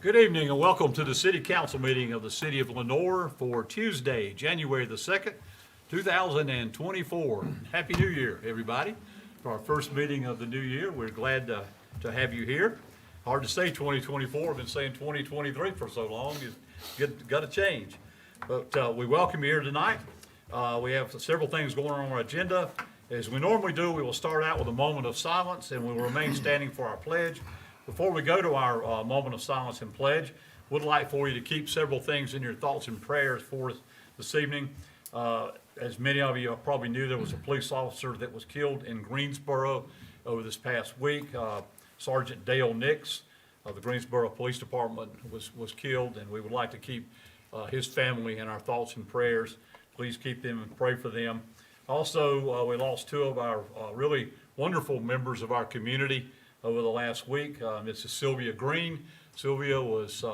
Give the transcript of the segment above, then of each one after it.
Good evening and welcome to the City Council meeting of the City of Lenoir for Tuesday, January the 2nd, 2024. Happy New Year, everybody. For our first meeting of the new year, we're glad to have you here. Hard to say 2024, I've been saying 2023 for so long, it's got to change. But we welcome you here tonight. We have several things going on our agenda. As we normally do, we will start out with a moment of silence and we will remain standing for our pledge. Before we go to our moment of silence and pledge, would like for you to keep several things in your thoughts and prayers for us this evening. As many of you probably knew, there was a police officer that was killed in Greensboro over this past week. Sergeant Dale Nix of the Greensboro Police Department was killed, and we would like to keep his family in our thoughts and prayers. Please keep them and pray for them. Also, we lost two of our really wonderful members of our community over the last week. Mrs. Sylvia Green. Sylvia was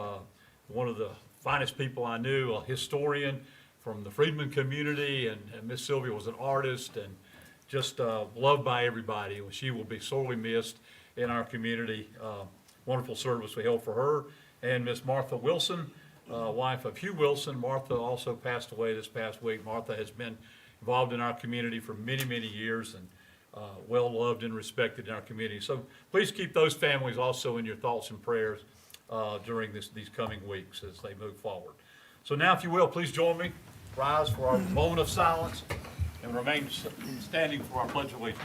one of the finest people I knew, a historian from the Freedmen community, and Miss Sylvia was an artist and just loved by everybody. She will be sorely missed in our community. Wonderful service we held for her. And Miss Martha Wilson, wife of Hugh Wilson. Martha also passed away this past week. Martha has been involved in our community for many, many years and well loved and respected in our community. So please keep those families also in your thoughts and prayers during these coming weeks as they move forward. So now, if you will, please join me. Rise for our moment of silence and remain standing for our Pledge of Allegiance.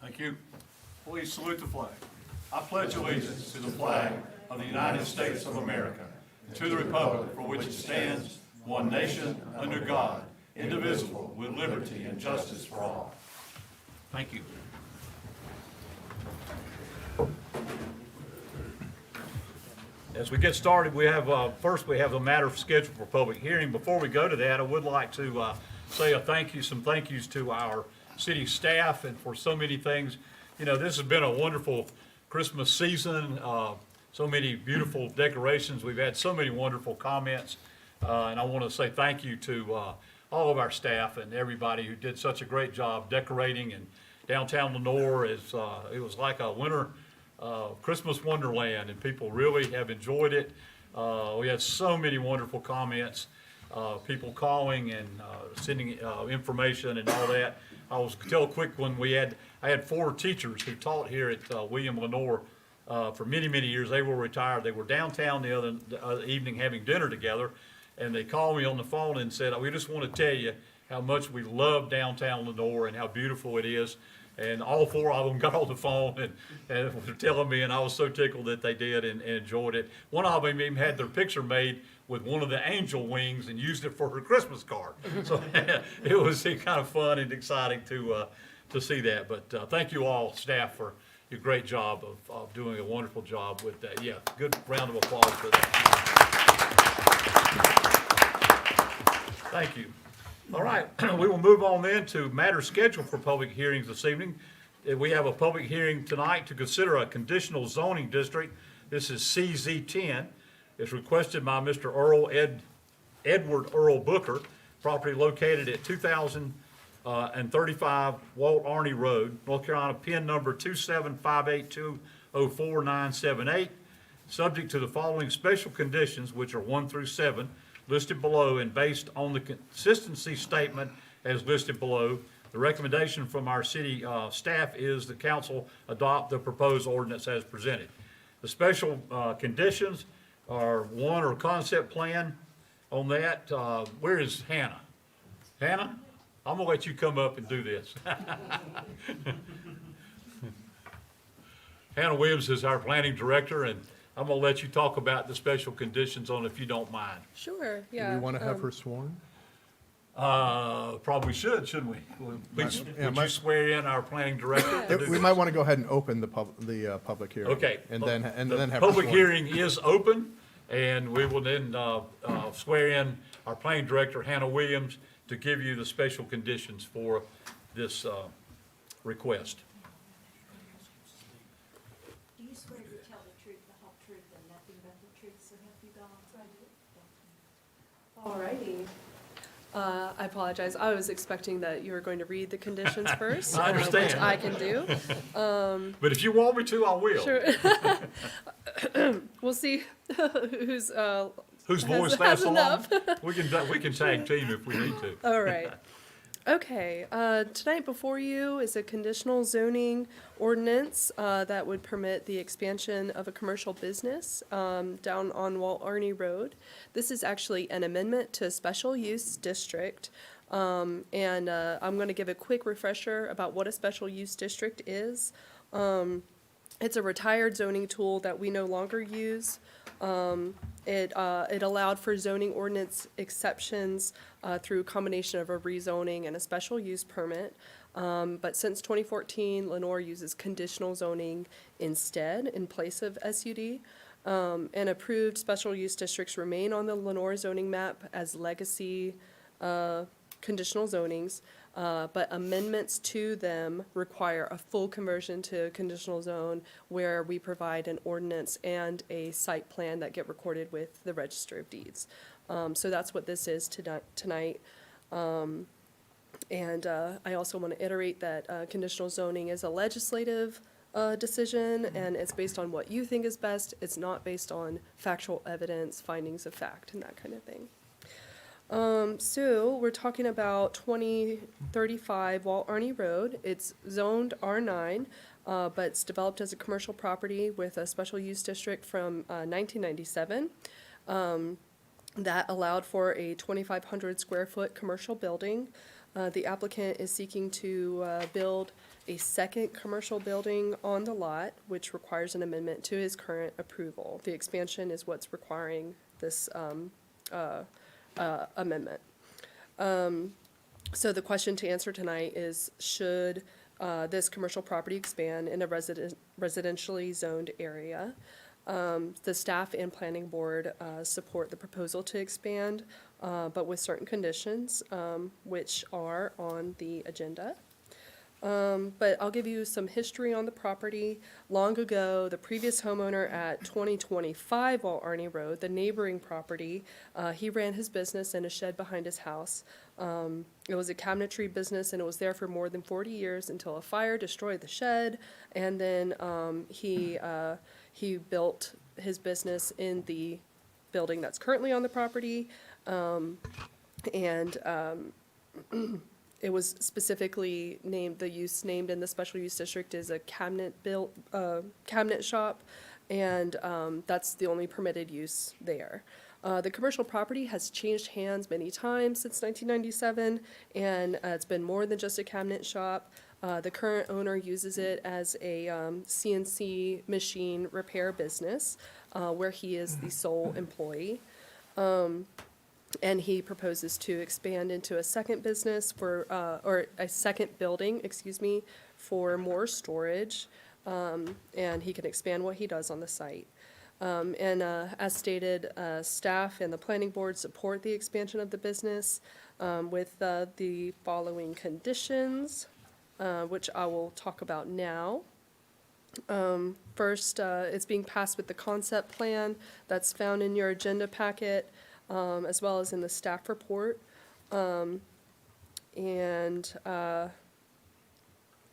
Thank you. Please salute the flag. I pledge allegiance to the flag of the United States of America, and to the republic for which it stands, one nation, under God, indivisible, with liberty and justice for all. Thank you. As we get started, we have first we have the matter scheduled for public hearing. Before we go to that, I would like to say some thank yous to our city staff and for so many things. You know, this has been a wonderful Christmas season, so many beautiful decorations. We've had so many wonderful comments, and I want to say thank you to all of our staff and everybody who did such a great job decorating. And downtown Lenoir it was like a winter Christmas wonderland, and people really have enjoyed it. We had so many wonderful comments, people calling and sending information and all that. I was tell a quick one. I had 4 teachers who taught here at William Lenoir for many, many years. They were retired. They were downtown the other evening having dinner together, and they called me on the phone and said, "We just want to tell you how much we love downtown Lenoir and how beautiful it is." And all 4 of them got on the phone and were telling me, and I was so tickled that they did and enjoyed it. One of them even had their picture made with one of the angel wings and used it for her Christmas card. So it was kind of fun and exciting to see that. But thank you all, staff, for your great job of doing a wonderful job with that. Yeah, good round of applause for that. Thank you. All right, we will move on then to matters scheduled for public hearings this evening. We have a public hearing tonight to consider a conditional zoning district. This is CZ10. It's requested by Mr. Edward Earl Booker, property located at 2035 Walt Arney Road, North Carolina, PIN number 27582049978, subject to the following special conditions, which are 1 through 7, listed below, and based on the consistency statement as listed below. The recommendation from our city staff is the council adopt the proposed ordinance as presented. The special conditions are 1, or concept plan on that. Where is Hannah? Hannah, I'm gonna let you come up and do this. Hannah Williams is our planning director, and I'm gonna let you talk about the special conditions on it if you don't mind. Sure, Do yeah. we want to have her sworn? Probably shouldn't we? Would you swear in our planning director? to do We this? might want to go ahead and open the public hearing. Okay. And then The have. public the hearing is open, and we will then swear in our planning director, Hannah Williams, to give you the special conditions for this request. Do you swear to tell the truth, the whole truth, and nothing but the truth, so help you God? Alrighty. I apologize. I was expecting that you were going to read the conditions first. I understand. Which I can do. But if you want me to, I will. Sure. We'll see who's, Whose voice has lasts along? enough. We can tag team if we need to. all right. Okay, tonight before you is a conditional zoning ordinance that would permit the expansion of a commercial business down on Walt Arney Road. This is actually an amendment to a special use district. And I'm going to give a quick refresher about what a special use district is. It's a retired zoning tool that we no longer use. It allowed for zoning ordinance exceptions through a combination of a rezoning and a special use permit. But since 2014, Lenore uses conditional zoning instead in place of SUD. And approved special use districts remain on the Lenore zoning map as legacy conditional zonings. But amendments to them require a full conversion to a conditional zone where we provide an ordinance and a site plan that get recorded with the Register of Deeds. So that's what this is tonight. And I also want to iterate that conditional zoning is a legislative decision, and it's based on what you think is best. It's not based on factual evidence, findings of fact, and that kind of thing. So we're talking about 2035 Walt Arney Road. It's zoned R9, but it's developed as a commercial property with a special use district from 1997. That allowed for a 2,500 square foot commercial building. The applicant is seeking to build a second commercial building on the lot, which requires an amendment to his current approval. The expansion is what's requiring this amendment. So the question to answer tonight is, should this commercial property expand in a residentially zoned area? The staff and planning board support the proposal to expand, but with certain conditions, which are on the agenda. But I'll give you some history on the property. Long ago, the previous homeowner at 2025 Walt Arney Road, the neighboring property, he ran his business in a shed behind his house. It was a cabinetry business, and it was there for more than 40 years until a fire destroyed the shed. And then he built his business in the building that's currently on the property. It was specifically named, the use named in the special use district is a cabinet shop, and that's the only permitted use there. The commercial property has changed hands many times since 1997, and it's been more than just a cabinet shop. The current owner uses it as a CNC machine repair business, where he is the sole employee. And he proposes to expand into a second business for, or a second building, for more storage. And he can expand what he does on the site. As stated, staff and the planning board support the expansion of the business with the following conditions, which I will talk about now. First, it's being passed with the concept plan that's found in your agenda packet, as well as in the staff report. This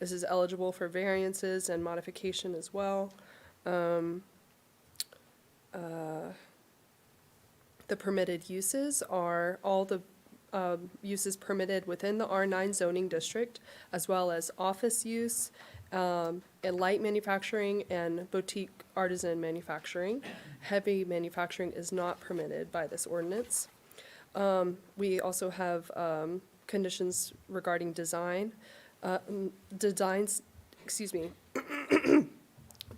is eligible for variances and modification as well. The permitted uses are all the uses permitted within the R9 zoning district, as well as office use, and light manufacturing and boutique artisan manufacturing. Heavy manufacturing is not permitted by this ordinance. We also have conditions regarding designs.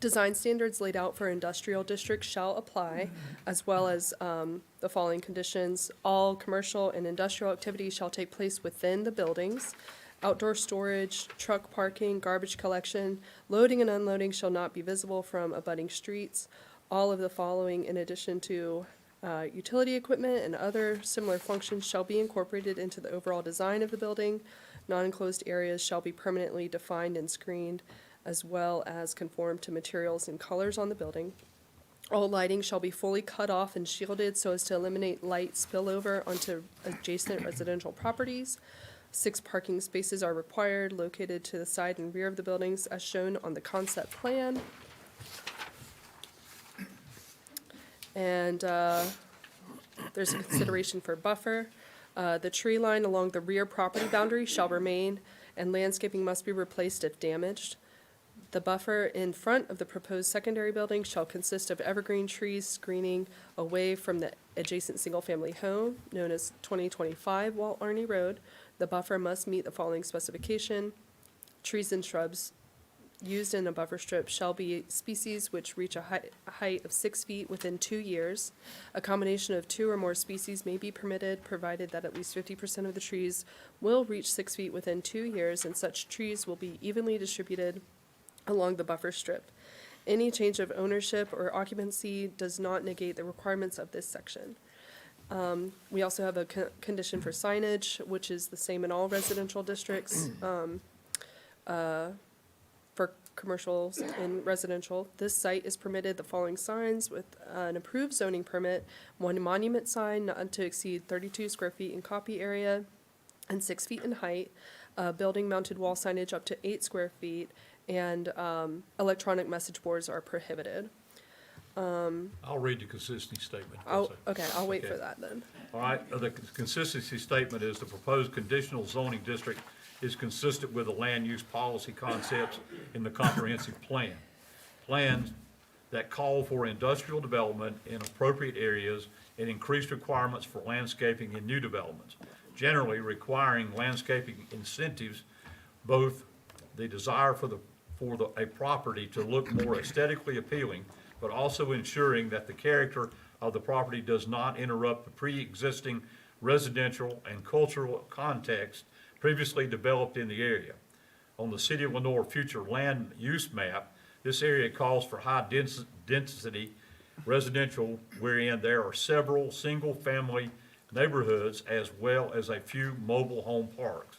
Design standards laid out for industrial districts shall apply, as well as the following conditions. All commercial and industrial activities shall take place within the buildings. Outdoor storage, truck parking, garbage collection, loading and unloading shall not be visible from abutting streets. All of the following, in addition to utility equipment and other similar functions, shall be incorporated into the overall design of the building. Non-enclosed areas shall be permanently defined and screened, as well as conform to materials and colors on the building. All lighting shall be fully cut off and shielded so as to eliminate light spillover onto adjacent residential properties. 6 parking spaces are required, located to the side and rear of the buildings as shown on the concept plan. And there's a consideration for buffer. The tree line along the rear property boundary shall remain, and landscaping must be replaced if damaged. The buffer in front of the proposed secondary building shall consist of evergreen trees screening away from the adjacent single-family home, known as 2025 Walt Arney Road. The buffer must meet the following specification. Trees and shrubs used in a buffer strip shall be species which reach a height of 6 feet within 2 years. A combination of 2 or more species may be permitted, provided that at least 50% of the trees will reach 6 feet within 2 years, and such trees will be evenly distributed along the buffer strip. Any change of ownership or occupancy does not negate the requirements of this section. We also have a condition for signage, which is the same in all residential districts. For commercials and residential, this site is permitted the following signs with an approved zoning permit: 1 monument sign not to exceed 32 square feet in copy area and 6 feet in height, building mounted wall signage up to 8 square feet, and electronic message boards are prohibited. I'll read the consistency statement. for a second. Okay, I'll wait Okay. for that then. All right, the consistency statement is the proposed conditional zoning district is consistent with the land use policy concepts in the comprehensive plan. Plans that call for industrial development in appropriate areas and increased requirements for landscaping in new developments, generally requiring landscaping incentives, both the desire for a property to look more aesthetically appealing, but also ensuring that the character of the property does not interrupt the pre-existing residential and cultural context previously developed in the area. On the City of Lenore future land use map, this area calls for high density residential wherein there are several single-family neighborhoods as well as a few mobile home parks.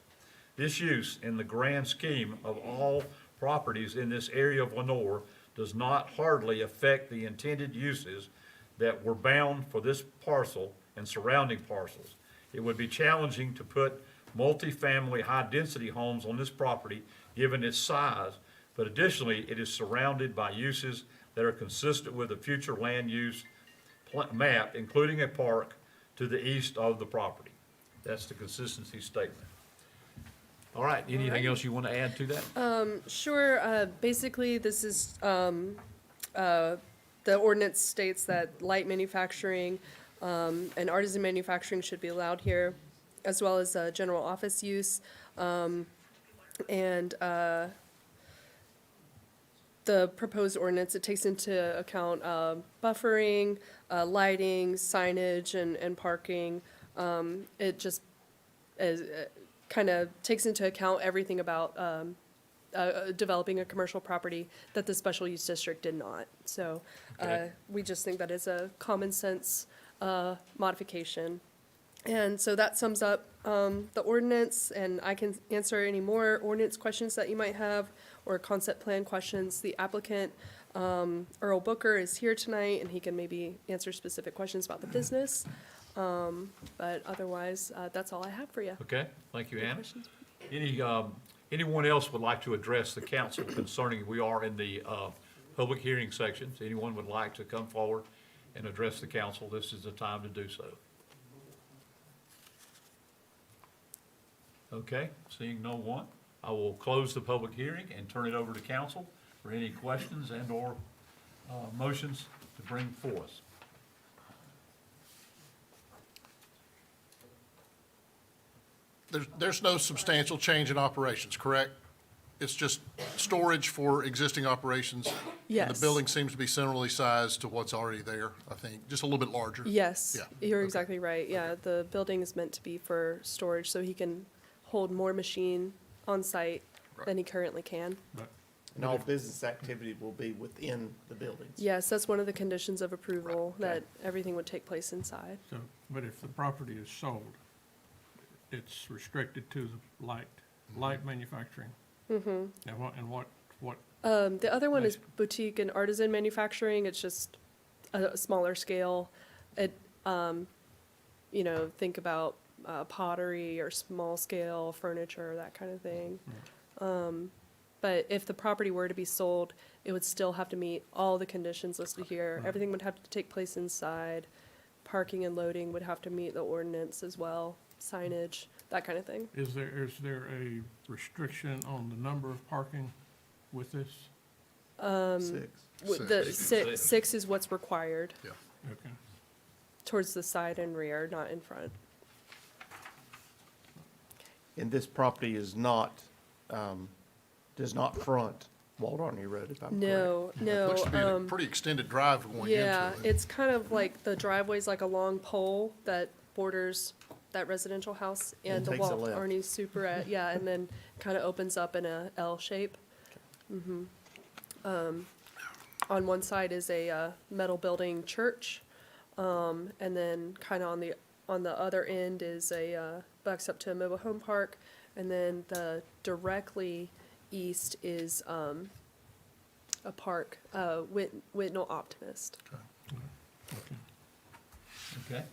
This use, in the grand scheme of all properties in this area of Lenore, does not hardly affect the intended uses that were bound for this parcel and surrounding parcels. It would be challenging to put multifamily high-density homes on this property, given its size, but additionally, it is surrounded by uses that are consistent with the future land use map, including a park to the east of the property. That's the consistency statement. All right, anything else you want to add to that? Sure, basically, this is, the ordinance states that light manufacturing, and artisan manufacturing should be allowed here, as well as, general office use, and, the proposed ordinance, it takes into account, buffering, lighting, signage, and parking. It just is, kind of takes into account everything about, developing a commercial property that the special use district did not. So, Okay. we just think that is a common sense, modification. And so that sums up, the ordinance, and I can answer any more ordinance questions that you might have, or concept plan questions. The applicant, Earl Booker, is here tonight, and he can maybe answer specific questions about the business. But otherwise, that's all I have for you. Okay, thank you, Anna. Questions? Anyone else would like to address the council concerning, we are in the public hearing sections. Anyone would like to come forward and address the council, this is the time to do so. Okay, seeing no one, I will close the public hearing and turn it over to council for any questions and/or motions to bring forth. There's no substantial change in operations, correct? it's just storage for existing operations? And Yes. the building seems to be similarly sized to what's already there, I think, just a little bit larger? Yes, Yeah, you're okay. exactly right. Yeah, the building is meant to be for storage, so he can hold more machine on site than he currently can. And all business activity will be within the buildings. Yes, that's one of the conditions of approval, that everything would take place inside. So, but if the property is sold, it's restricted to the light manufacturing? Mm-hmm. And what, The other one is Nice. boutique and artisan manufacturing. It's just a smaller scale. It, you know, think about pottery or small scale furniture, that kind of thing. But if the property were to be sold, it would still have to meet all the conditions listed here. Everything would have to take place inside. Parking and loading would have to meet the ordinance as well, signage, that kind of thing. is there a restriction on the number of parking with this? 6. The Six. six is what's required Yeah. Okay. towards the side and rear, not in front. And this property is not, does not front Walt Arney Road, if I'm correct. No, no. Looks to be a pretty extended drive going into it. Yeah, it's kind of like the driveway's like a long pole that borders that residential house and the takes a Walt left. Arney Superette, yeah, and then kind of opens up in a L shape. On one side is a metal building church, and then kind of on the other end is backs up to a mobile home park, and then the directly east is a park, Whitnall Optimist. Okay.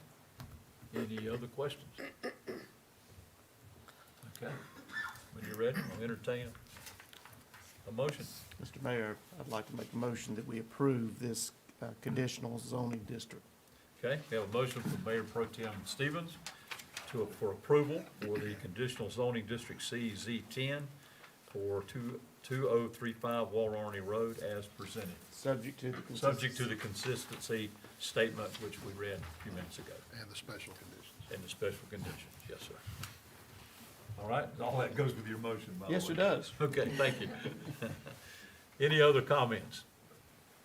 Any other questions? Okay. When you're ready, I'll entertain a motion. Mr. Mayor, I'd like to make a motion that we approve this conditional zoning district. Okay, we have a motion from Mayor Pro Tem Stevens for approval for the conditional zoning district CZ10 for 2035 Walt Arney Road as presented, Subject to the subject to the consistency statement which we read a few minutes ago, And the special conditions. and the special conditions. Yes, sir. All right, all that goes with your motion, by the way. Yes, it does. Okay, thank you. Any other comments?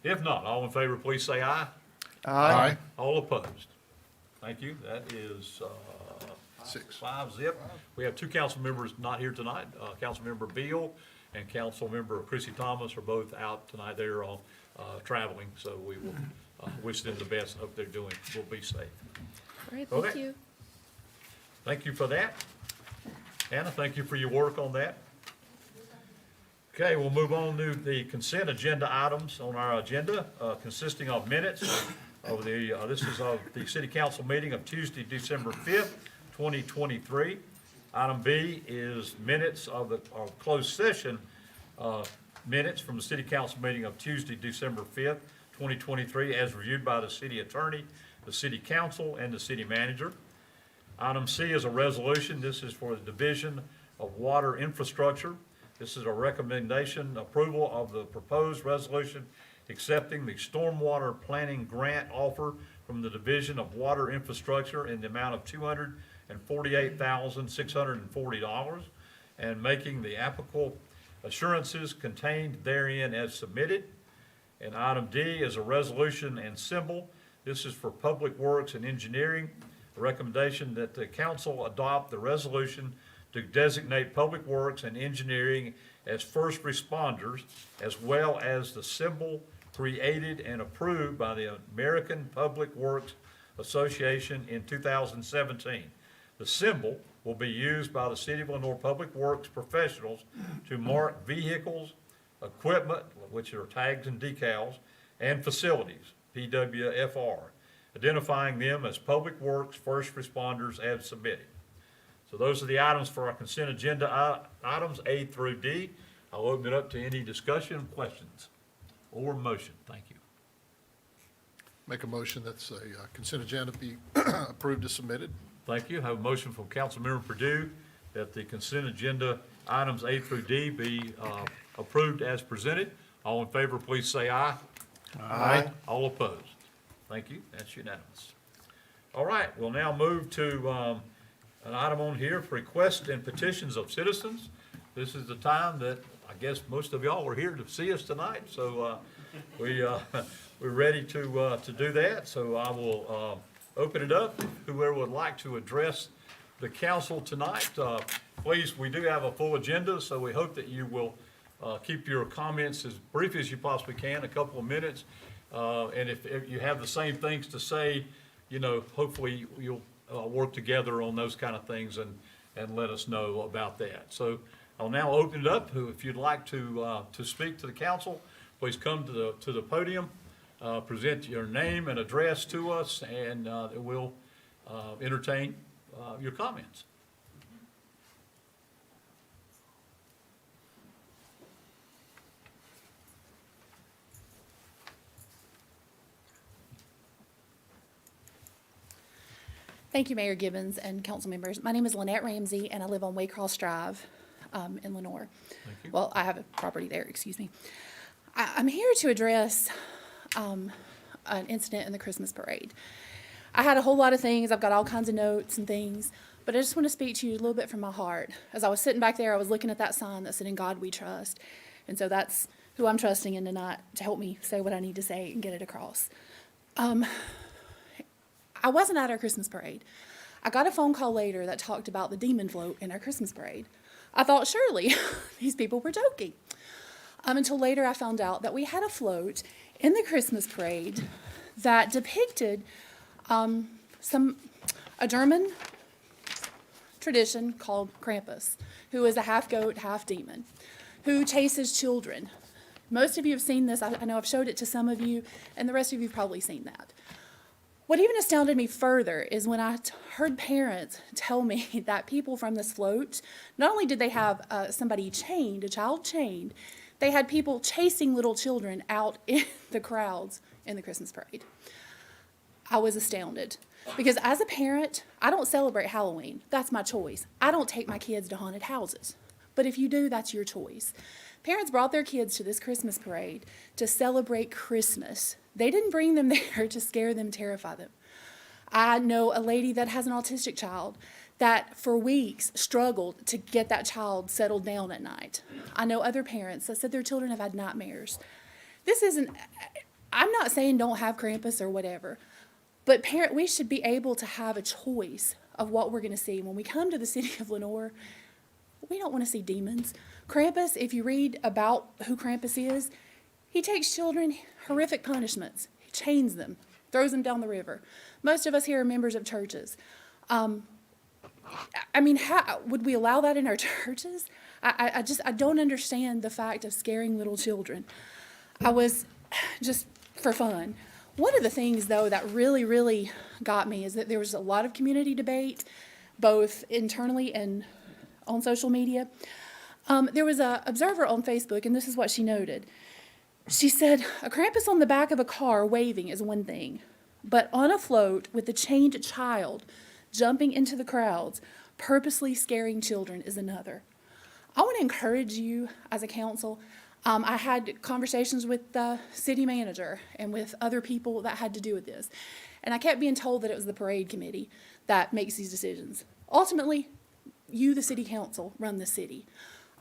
If not, all in favor, please say aye. Aye. All opposed? Thank you. That is 6. 5-0. We have two council members not here tonight. Councilmember Beal and Councilmember Chrissy Thomas are both out tonight. They're on traveling, so we will wish them the best. Hope they're doing, will be safe. All right, thank Okay. you. Thank you for that. Hannah, thank you for your work on that. Okay, we'll move on to the consent agenda items on our agenda, consisting of minutes of this is of the city council meeting of Tuesday, December 5th, 2023. Item B is minutes of the closed session minutes from the city council meeting of Tuesday, December 5th, 2023, as reviewed by the city attorney, the city council, and the city manager. Item C is a resolution. This is for the Division of Water Infrastructure. This is a recommendation approval of the proposed resolution accepting the stormwater planning grant offer from the Division of Water Infrastructure in the amount of $248,640 and making the applicable assurances contained therein as submitted. And item D is a resolution and symbol. This is for Public Works and Engineering. A recommendation that the council adopt the resolution to designate Public Works and Engineering as first responders, as well as the symbol created and approved by the American Public Works Association in 2017. The symbol will be used by the City of Lenore Public Works professionals to mark vehicles, equipment, which are tags and decals, and facilities, PWFR, identifying them as Public Works first responders as submitted. So those are the items for our consent agenda, items A through D. I'll open it up to any discussion, questions, or motion. Thank you. Make a motion that's a consent agenda be approved as submitted. Thank you. Have a motion from Councilmember Purdue that the consent agenda items A through D be approved as presented. All in favor, please say aye. Aye. All opposed? Thank you. That's unanimous. All right, we'll now move to an item on here for requests and petitions of citizens. This is the time that I I guess most of y'all are here to see us tonight, so we're ready to do that. So I will open it up. Whoever would like to address the council tonight, please, we do have a full agenda, so we hope that you will keep your comments as brief as you possibly can, a couple of minutes. And if you have the same things to say, you know, hopefully you'll work together on those kind of things and let us know about that. So I'll now open it up. If you'd like to speak to the council, please come to the podium, present your name and address to us, and we'll entertain your comments. Thank you, Mayor Gibbons and council members. My name is Lynette Ramsey, and I live on Waycross Drive in Lenore. Thank you. Well, I have a property there, excuse me. I'm here to address an incident in the Christmas parade. I had a whole lot of things. I've got all kinds of notes and things, but I just want to speak to you a little bit from my heart. As I was sitting back there, I was looking at that sign that said, "In God We Trust." And so that's who I'm trusting in tonight to help me say what I need to say and get it across. I wasn't at our Christmas parade. I got a phone call later that talked about the demon float in our Christmas parade. I thought, surely these people were joking. Until later I found out that we had a float in the Christmas parade that depicted a German tradition called Krampus, who is a half goat, half demon, who chases children. Most of you have seen this. I know I've showed it to some of you, and the rest of you have probably seen that. What even astounded me further is when I heard parents tell me that people from this float, not only did they have somebody chained, a child chained, they had people chasing little children out in the crowds in the Christmas parade. I was astounded because as a parent, I don't celebrate Halloween. That's my choice. I don't take my kids to haunted houses. But if you do, that's your choice. Parents brought their kids to this Christmas parade to celebrate Christmas. They didn't bring them there to scare them, terrify them. I know a lady that has an autistic child that for weeks struggled to get that child settled down at night. I know other parents that said their children have had nightmares. I'm not saying don't have Krampus or whatever, but we should be able to have a choice of what we're going to see. When we come to the city of Lenore, we don't want to see demons. Krampus, if you read about who Krampus is, he takes children horrific punishments. He chains them, throws them down the river. Most of us here are members of churches. How would we allow that in our churches? I don't understand the fact of scaring little children. I was just for fun. One of the things, though, that really, really got me is that there was a lot of community debate, both internally and on social media. There was an observer on Facebook, and this is what she noted. She said, a Krampus on the back of a car waving is one thing, but on a float with a chained child jumping into the crowds, purposely scaring children is another. I want to encourage you as a council. I had conversations with the city manager and with other people that had to do with this, and I kept being told that it was the parade committee that makes these decisions. Ultimately, you, the city council, run the city.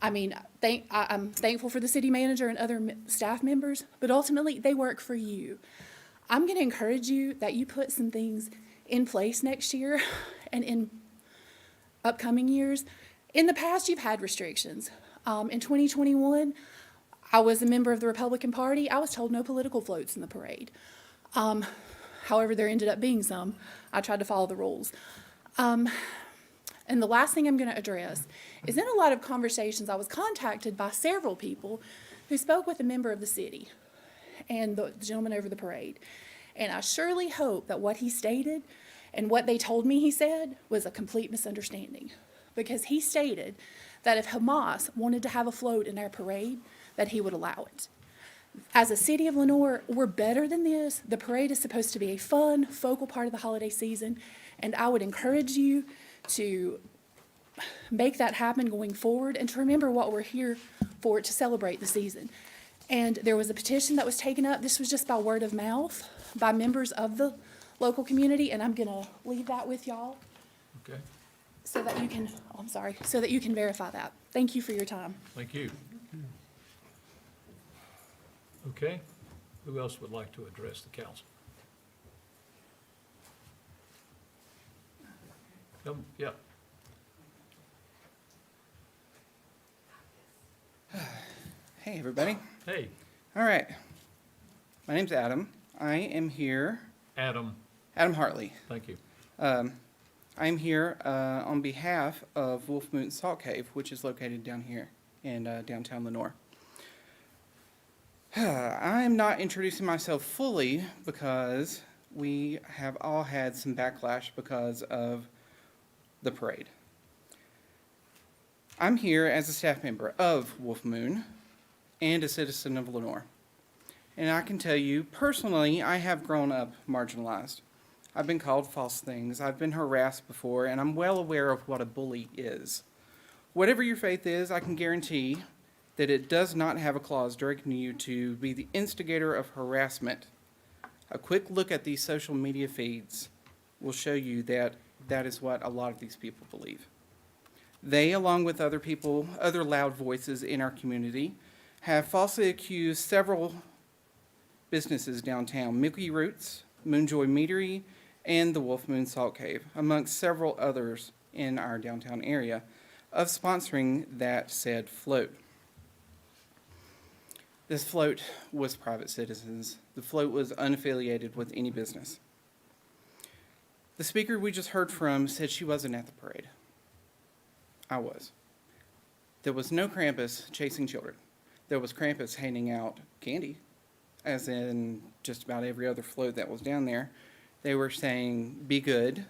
I'm thankful for the city manager and other staff members, but ultimately they work for you. I'm going to encourage you that you put some things in place next year and in upcoming years. In the past, you've had restrictions. In 2021, I was a member of the Republican Party. I was told no political floats in the parade. However, there ended up being some. I tried to follow the rules. And the last thing I'm going to address is in a lot of conversations, I was contacted by several people who spoke with a member of the city and the gentleman over the parade. And I surely hope that what he stated and what they told me he said was a complete misunderstanding. Because he stated that if Hamas wanted to have a float in our parade, that he would allow it. As a city of Lenore, we're better than this. The parade is supposed to be a fun, focal part of the holiday season. And I would encourage you to make that happen going forward and to remember what we're here for, to celebrate the season. And there was a petition that was taken up. This was just by word of mouth by members of the local community, and I'm going to leave that with y'all Okay, so that you can, so that you can verify that. Thank you for your time. thank you. Okay, who else would like to address the council? Yeah, Hey, everybody. hey, All right. My name's Adam. I am here, Adam, Adam Hartley. thank you. I'm here on behalf of Wolf Moon Salt Cave, which is located down here in downtown Lenore. I'm not introducing myself fully because we have all had some backlash because of the parade. I'm here as a staff member of Wolf Moon and a citizen of Lenore. And I can tell you, personally, I have grown up marginalized. I've been called false things, I've been harassed before, and I'm well aware of what a bully is. Whatever your faith is, I can guarantee that it does not have a clause directing you to be the instigator of harassment. A quick look at these social media feeds will show you that that is what a lot of these people believe. They, along with other people, other loud voices in our community, have falsely accused several businesses downtown, Milky Roots, Moonjoy Meadery, and the Wolf Moon Salt Cave, amongst several others in our downtown area, of sponsoring that said float. This float was private citizens. The float was unaffiliated with any business. The speaker we just heard from said she wasn't at the parade. I was. There was no Krampus chasing children. There was Krampus handing out candy, as in just about every other float that was down there. They were saying, be good,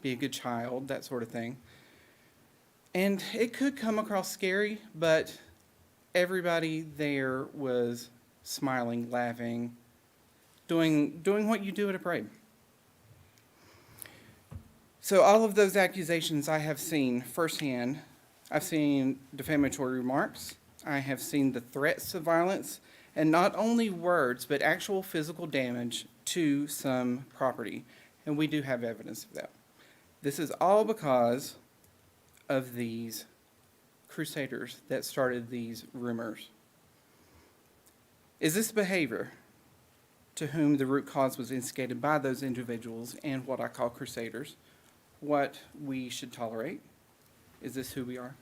be a good child, that sort of thing. And it could come across scary, but everybody there was smiling, laughing, doing what you do at a parade. So all of those accusations I have seen firsthand. I've seen defamatory remarks. I have seen the threats of violence, and not only words, but actual physical damage to some property. And we do have evidence of that. This is all because of these crusaders that started these rumors. Is this behavior to whom the root cause was instigated by those individuals and what I call crusaders, what we should tolerate? Is this who we are?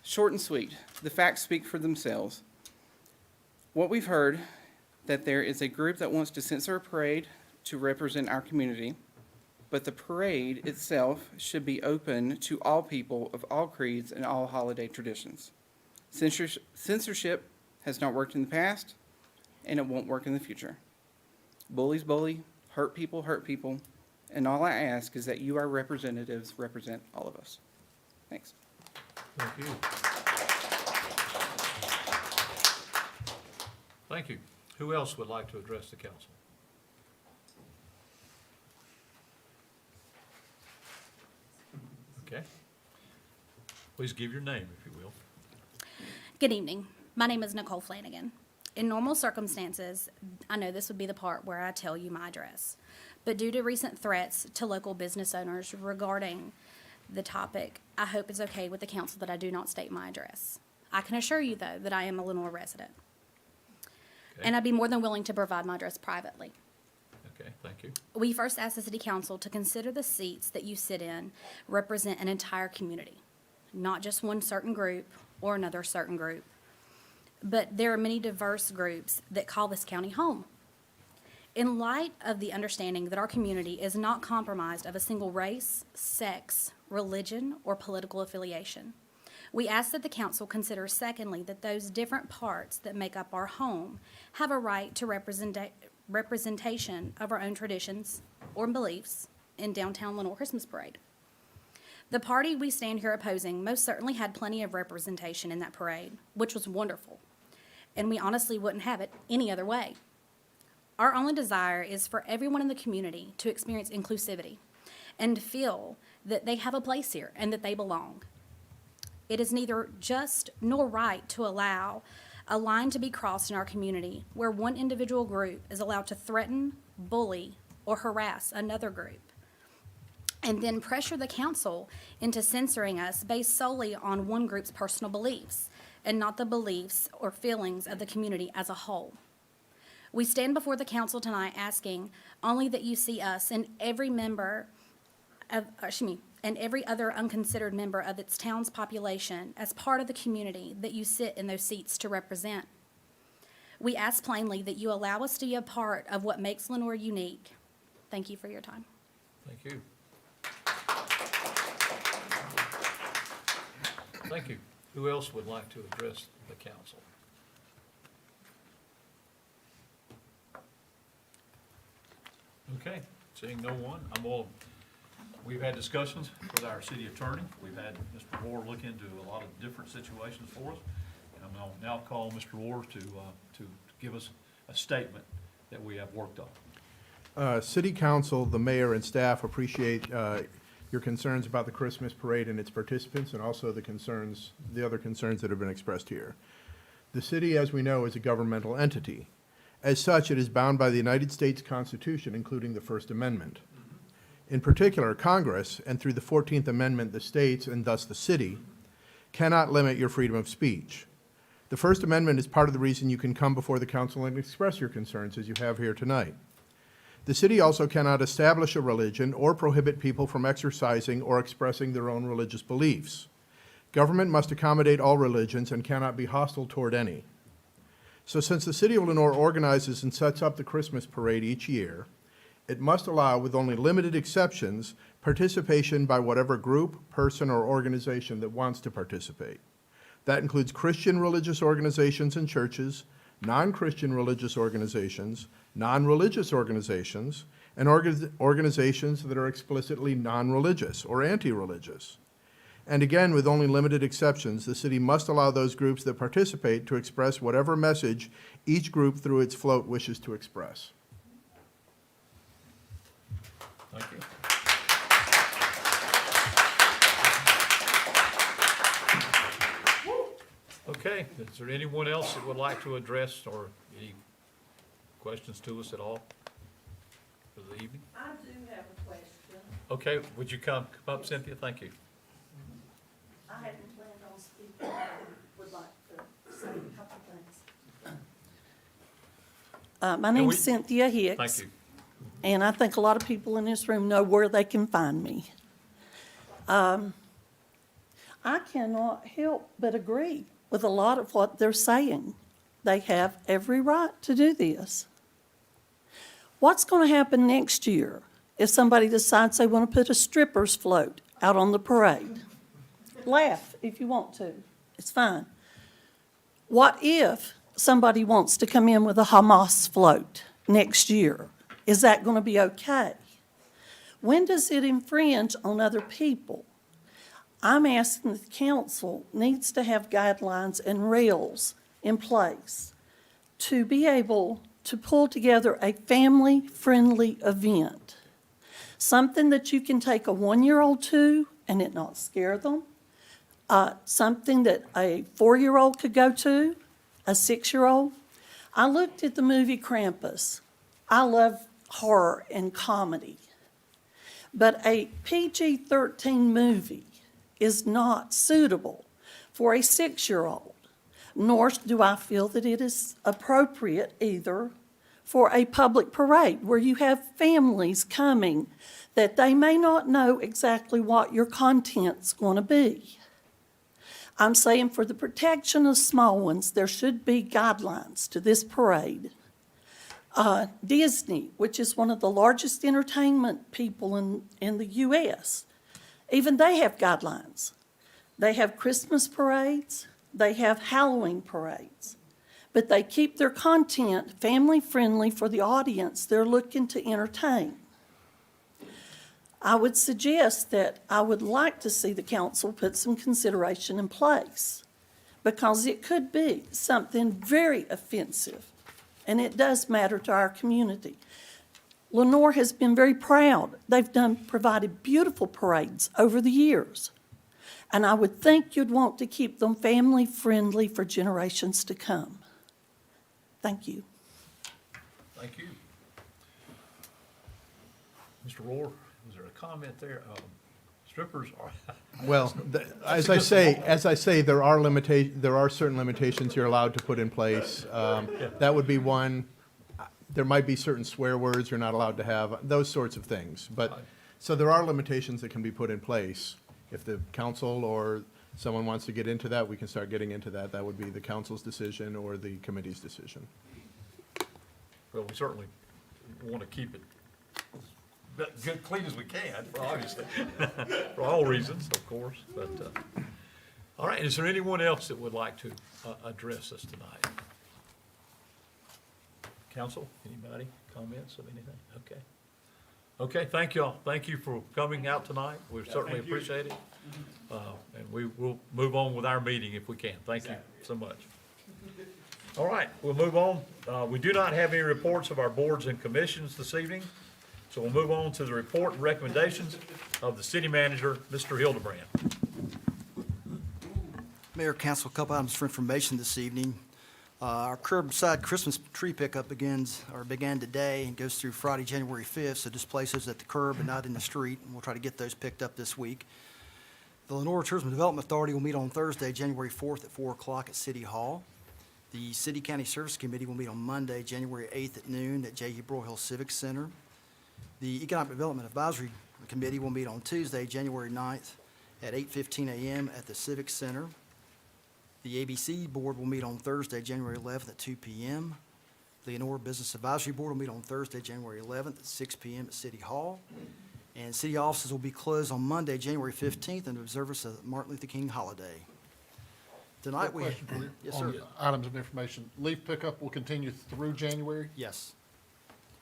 Short and sweet. The facts speak for themselves. What we've heard, that there is a group that wants to censor a parade to represent our community, but the parade itself should be open to all people of all creeds and all holiday traditions. Censorship has not worked in the past, and it won't work in the future. Bullies bully, hurt people, and all I ask is that you, our representatives, represent all of us. Thanks. Thank you. Thank you. Who else would like to address the council? Okay. Please give your name, if you will. Good evening. My name is Nicole Flanagan. In normal circumstances, I know this would be the part where I tell you my address. But due to recent threats to local business owners regarding the topic, I hope it's okay with the council that I do not state my address. I can assure you, though, that I am a Lenore resident. Okay. And I'd be more than willing to provide my address privately. Okay, thank you. We first asked the city council to consider the seats that you sit in represent an entire community, not just one certain group or another certain group. But there are many diverse groups that call this county home. In light of the understanding that our community is not compromised of a single race, sex, religion, or political affiliation, we ask that the council consider, secondly, that those different parts that make up our home have a right to representation of our own traditions or beliefs in downtown Lenore Christmas Parade. The party we stand here opposing most certainly had plenty of representation in that parade, which was wonderful, and we honestly wouldn't have it any other way. Our only desire is for everyone in the community to experience inclusivity and feel that they have a place here and that they belong. It is neither just nor right to allow a line to be crossed in our community where one individual group is allowed to threaten, bully, or harass another group, and then pressure the council into censoring us based solely on one group's personal beliefs. and not the beliefs or feelings of the community as a whole. We stand before the council tonight asking only that you see us and every member of, and every other unconsidered member of its town's population as part of the community that you sit in those seats to represent. We ask plainly that you allow us to be a part of what makes Lenoir unique. Thank you for your time. Thank you. Thank you. Who else would like to address the council? Okay, seeing no one, we've had discussions with our city attorney. We've had Mr. Rohr look into a lot of different situations for us. And I'm gonna now call Mr. Rohr to give us a statement that we have worked on. City Council, the mayor, and staff appreciate your concerns about the Christmas parade and its participants, and also the other concerns that have been expressed here. The city, as we know, is a governmental entity. As such, it is bound by the United States Constitution, including the First Amendment. In particular, Congress, and through the 14th Amendment, the states, and thus the city, cannot limit your freedom of speech. The First Amendment is part of the reason you can come before the council and express your concerns, as you have here tonight. The city also cannot establish a religion or prohibit people from exercising or expressing their own religious beliefs. Government must accommodate all religions and cannot be hostile toward any. So since the city of Lenoir organizes and sets up the Christmas parade each year, it must allow, with only limited exceptions, participation by whatever group, person, or organization that wants to participate. That includes Christian religious organizations and churches, non-Christian religious organizations, non-religious organizations, and organizations that are explicitly non-religious or anti-religious. And again, with only limited exceptions, the city must allow those groups that participate to express whatever message each group through its float wishes to express. Thank you. Okay, is there anyone else that would like to address or any questions to us at all for the evening? I do have a question. Okay, would you come up, Cynthia? Thank you. I hadn't planned on speaking, but I would like to say a couple things. My name's Cynthia Hicks. Thank you. And I think a lot of people in this room know where they can find me. I cannot help but agree with a lot of what they're saying. They have every right to do this. What's going to happen next year if somebody decides they want to put a stripper's float out on the parade? Laugh if you want to. It's fine. What if somebody wants to come in with a Hamas float next year? Is that going to be okay? When does it infringe on other people? I'm asking the council needs to have guidelines and rails in place to be able to pull together a family-friendly event. Something that you can take a 1-year-old to and it not scare them. Something that a 4-year-old could go to, a 6-year-old. I looked at the movie Krampus. I love horror and comedy. But a PG-13 movie is not suitable for a 6-year-old, nor do I feel that it is appropriate either for a public parade where you have families coming that they may not know exactly what your content's going to be. I'm saying for the protection of small ones, there should be guidelines to this parade. Disney, which is one of the largest entertainment people in the U.S., even they have guidelines. They have Christmas parades, they have Halloween parades, but they keep their content family-friendly for the audience they're looking to entertain. I would suggest that I would like to see the council put some consideration in place because it could be something very offensive, and it does matter to our community. Lenoir has been very proud. They've provided beautiful parades over the years, and I would think you'd want to keep them family-friendly for generations to come. Thank you. Thank you. Mr. Rohr, was there a comment there? strippers are, Well, as I say, there are certain limitations you're allowed to put in place. That would be one. There might be certain swear words you're not allowed to have, those sorts of things. But, so there are limitations that can be put in place. If the council or someone wants to get into that, we can start getting into that. That would be the council's decision or the committee's decision. well, we certainly want to keep it good, clean as we can, obviously, for all reasons, of course, but, all right, is there anyone else that would like to address us tonight? Council, anybody, comments of anything? Okay. Okay, thank y'all. Thank you for coming out tonight. We certainly appreciate it. And we will move on with our meeting if we can. Thank you so much. All right, we'll move on. We do not have any reports of our boards and commissions this evening, so we'll move on to the report and recommendations of the city manager, Mr. Hildebrand. Mayor, council, a couple items for information this evening. Our curbside Christmas tree pickup began today and goes through Friday, January 5th, so just place those at the curb and not in the street, and we'll try to get those picked up this week. The Lenora Tourism Development Authority will meet on Thursday, January 4th at 4 o'clock at City Hall. The City County Service Committee will meet on Monday, January 8th at noon at J.E. Broyhill Civic Center. The Economic Development Advisory Committee will meet on Tuesday, January 9th at 8:15 a.m. at the Civic Center. The ABC Board will meet on Thursday, January 11th at 2 p.m. The Lenore Business Advisory Board will meet on Thursday, January 11th at 6 p.m. at City Hall. And city offices will be closed on Monday, January 15th in observance of Martin Luther King holiday. Tonight we. Question for you. Yes, On sir. the items of information, leaf pickup will continue through January? Yes.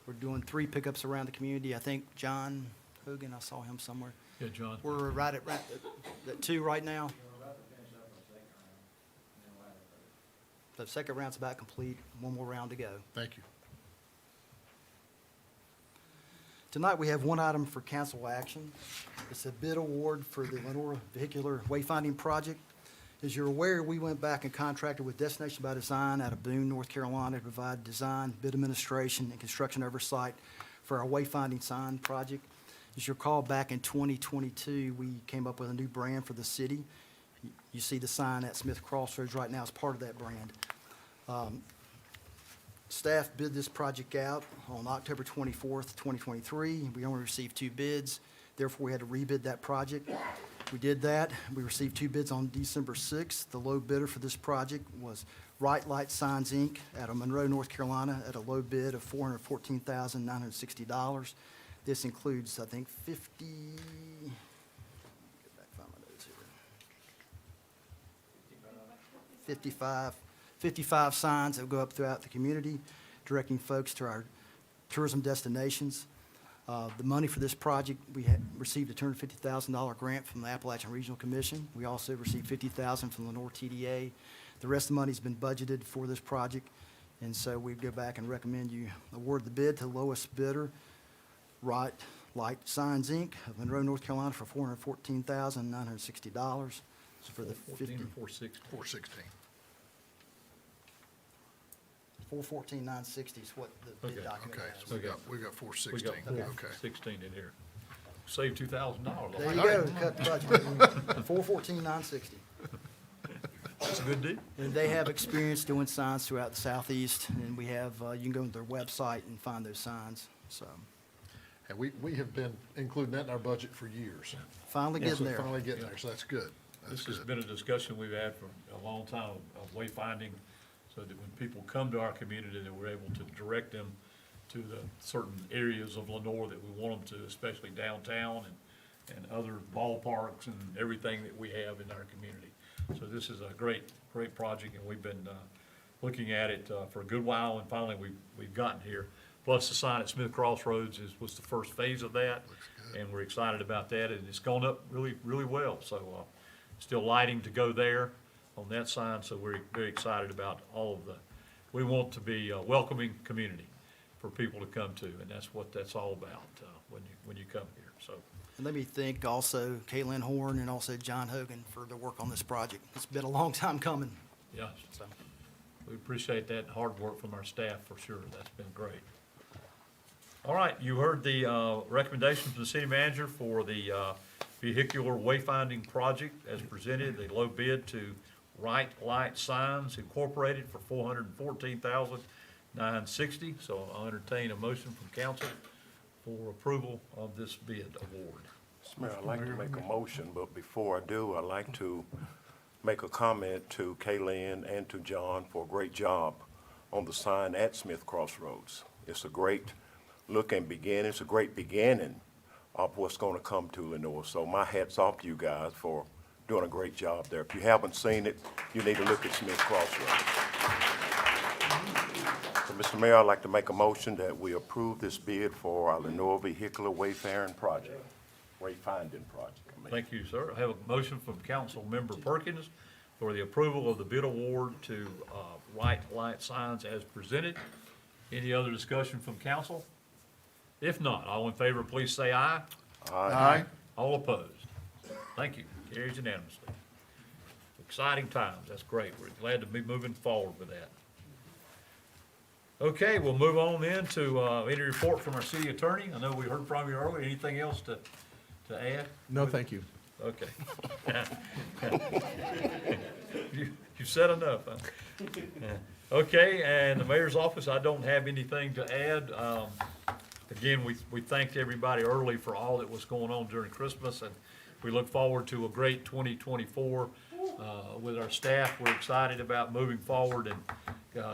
We're doing 3 pickups around the community. I think John Hogan, I saw him somewhere. Yeah, John. We're right at 2 right now. The second round's about complete, one more round to go. Thank you. Tonight, we have one item for council action. It's a bid award for the Lenora Vehicular Wayfinding Project. As you're aware, we went back and contracted with Destination by Design out of Boone, North Carolina, to provide design, bid administration, and construction oversight for our wayfinding sign project. As you recall, back in 2022, we came up with a new brand for the city. You see the sign at Smith Crossroads right now as part of that brand. Staff bid this project out on October 24th, 2023. We only received 2 bids, therefore we had to rebid that project. We did that. We received 2 bids on December 6th. The low bidder for this project was Right Light Signs, Inc. out of Monroe, North Carolina, at a low bid of $414,960. This includes, I think, 55 signs that will go up throughout the community, directing folks to our tourism destinations. The money for this project, we had received a $250,000 grant from the Appalachian Regional Commission. We also received $50,000 from Lenore TDA. The rest of the money's been budgeted for this project, and so we'd go back and recommend you award the bid to the lowest bidder, Right Light Signs, Inc. of Monroe, North Carolina, for $414,960. So for the 14 or 460? 416. 414,960 is what the bid Okay. document Okay, has. so we got 416. We got Okay. 416 in here. Save $2,000. There you go, cut the budget. 414,960. That's a good deal. And they have experience doing signs throughout the southeast, and we have, you can go to their website and find those signs, so. And we have been including that in our budget for years. Finally getting there. Finally getting there, so that's good. That's This has good. been a discussion we've had for a long time of wayfinding, so that when people come to our community, that we're able to direct them to the certain areas of Lenore that we want them to, especially downtown and other ballparks and everything that we have in our community. So this is a great project, and we've been looking at it for a good while, and finally we've gotten here. Plus, the sign at Smith Crossroads was the first phase of that, and we're excited about that, and it's gone up really, really well. So still lighting to go there on that sign, so we're very excited about all of we want to be a welcoming community for people to come to, and that's what that's all about when you come here, so. And let me thank also Caitlin Horn and also John Hogan for their work on this project. It's been a long time coming, Yes, so. we appreciate that hard work from our staff for sure. That's been great. All right, you heard the recommendation from the city manager for the Vehicular Wayfinding Project as presented, the low bid to Right Light Signs Incorporated for $414,960. So I'll entertain a motion from council for approval of this bid award. Mr. Mayor, I'd like to make a motion, but before I do, I'd like to make a comment to Kaylin and to John for a great job on the sign at Smith Crossroads. It's a great look and beginning, it's a great beginning of what's going to come to Lenoir. So my hat's off to you guys for doing a great job there. If you haven't seen it, you need to look at Smith Crossroads. So, Mr. Mayor, I'd like to make a motion that we approve this bid for our Lenoir Vehicular Wayfinding Project. Thank you, sir. I have a motion from Council Member Perkins for the approval of the bid award to Right Light Signs as presented. Any other discussion from council? If not, all in favor, please say aye. Aye. All opposed? Thank you. Carries unanimously. Exciting times. That's great. We're glad to be moving forward with that. Okay, we'll move on then to any report from our city attorney. I know we heard from you earlier. Anything else to add? No, thank you. Okay. You said enough, huh? Okay, and the mayor's office, I don't have anything to add. Again, we thanked everybody early for all that was going on during Christmas, and we look forward to a great 2024 with our staff. We're excited about moving forward and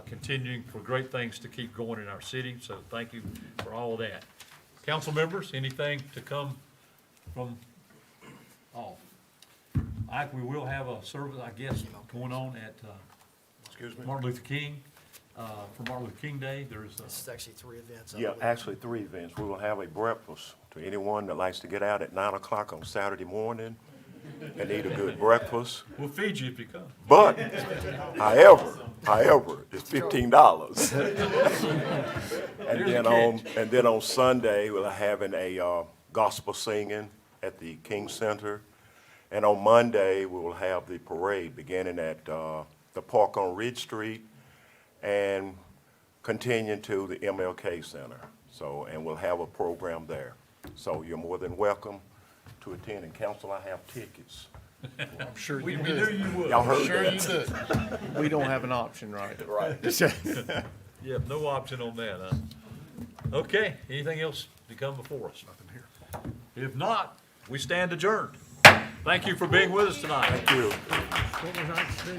continuing for great things to keep going in our city, so thank you for all of that. Council members, anything to come from all? We will have a service, I guess, going on at Excuse me? Martin Luther King, for Martin Luther King Day. There's This is actually 3 events. I Yeah, believe. actually 3 events. We will have a breakfast to anyone that likes to get out at 9 o'clock on Saturday morning and eat a good breakfast. we'll feed you if you come. But, however, it's $15. And then on Sunday, we're having a gospel singing at the King Center. And on Monday, we will have the parade beginning at the park on Ridge Street and continuing to the MLK Center. So, and we'll have a program there. So you're more than welcome to attend. And council, I have tickets. I'm sure We you knew did. you would. Y'all heard Sure you that? did. We don't have an option, right? Right. Yeah, no option on that, huh? Okay, anything else to come before us? Nothing here. If not, we stand adjourned. Thank you for being with us tonight. Thank you. What was I to do?